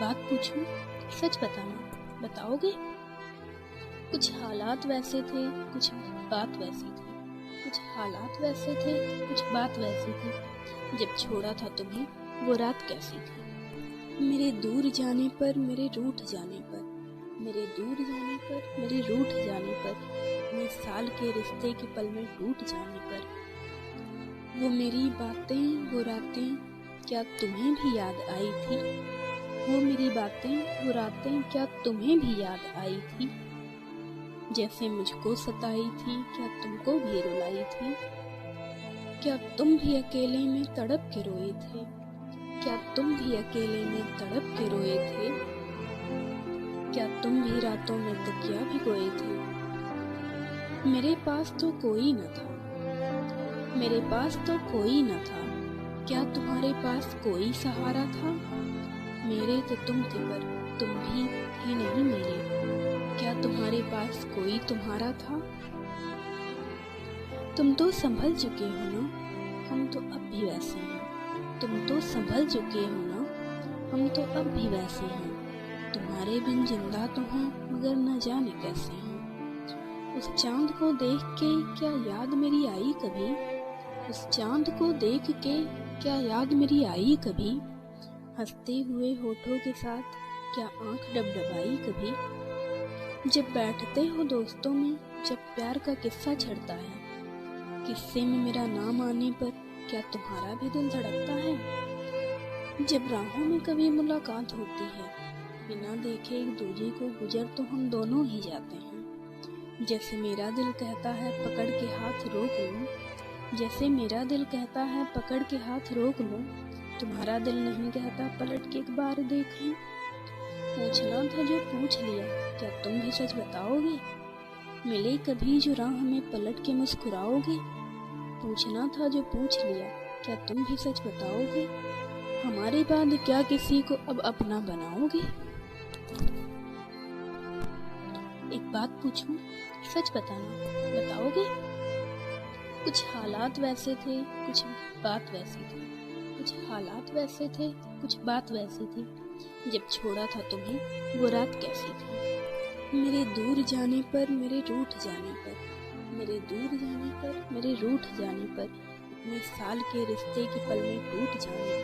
बात पूछूं? सच बताना, बताओगे? कुछ हालात वैसे थे, कुछ बात वैसी थी। कुछ हालात वैसे थे, कुछ बात वैसी थी। जब छोड़ा था तुम्हें, वो रात कैसी थी? मेरे दूर जाने पर, मेरे रूठ जाने पर, मेरे दूर जाने पर, मेरे रूठ जाने पर, इतने साल के रिश्ते के पल में टूट जाने पर, वो मेरी बातें, वो रातें, क्या तुम्हें भी याद आई थी? वो मेरी बातें, वो रातें, क्या तुम्हें भी याद आई थी? जैसे मुझको सताई थी, क्या तुमको भी रुलाई थी? क्या तुम भी अकेले में तड़प के रोए थे? क्या तुम भी अकेले में तड़प के रोए थे? क्या तुम भी रातों में तकिया भिगोए थे? मेरे पास तो कोई न था, मेरे पास तो कोई न था। क्या तुम्हारे पास कोई सहारा था? मेरे तो तुम थे पर तुम भी थे नहीं मेरे। क्या तुम्हारे पास कोई तुम्हारा था? तुम तो संभल चुके हो ना, हम तो अब भी वैसे हैं। तुम तो संभल चुके हो ना, हम तो अब भी वैसे हैं। तुम्हारे बिन जिंदा तो हैं, मगर न जाने कैसे हैं। उस चांद को देख के क्या याद मेरी आई कभी? उस चांद को देख के क्या याद मेरी आई कभी? हंसते हुए होठों के साथ क्या आंख डबडबाई कभी? जब बैठते हो दोस्तों में, जब प्यार का किस्सा छड़ता है, किस्से में मेरा नाम आने पर क्या तुम्हारा भी दिल धड़कता है? जब राहों में कभी मुलाकात होती है, बिना देखे एक दूजे को गुजर तो हम दोनों ही जाते हैं। जैसे मेरा दिल कहता है पकड़ के हाथ रोक लूं, जैसे मेरा दिल कहता है पकड़ के हाथ रोक लूं, तुम्हारा दिल नहीं कहता पलट के एक बार देख लूं। पूछना था जो पूछ लिया, क्या तुम भी सच बताओगे? मिले कभी जो राह हमें पलट के मुस्कुराओगे? पूछना था जो पूछ लिया, क्या तुम भी सच बताओगे? हमारे बाद क्या किसी को अब अपना बनाओगे? एक बात पूछूं? सच बताना, बताओगे? कुछ हालात वैसे थे, कुछ बात वैसी थी। कुछ हालात वैसे थे, कुछ बात वैसी थी। जब छोड़ा था तुम्हें, वो रात कैसी थी? मेरे दूर जाने पर, मेरे रूठ जाने पर, मेरे दूर जाने पर, मेरे रूठ जाने पर, इतने साल के रिश्ते के पल में टूट जाने पर,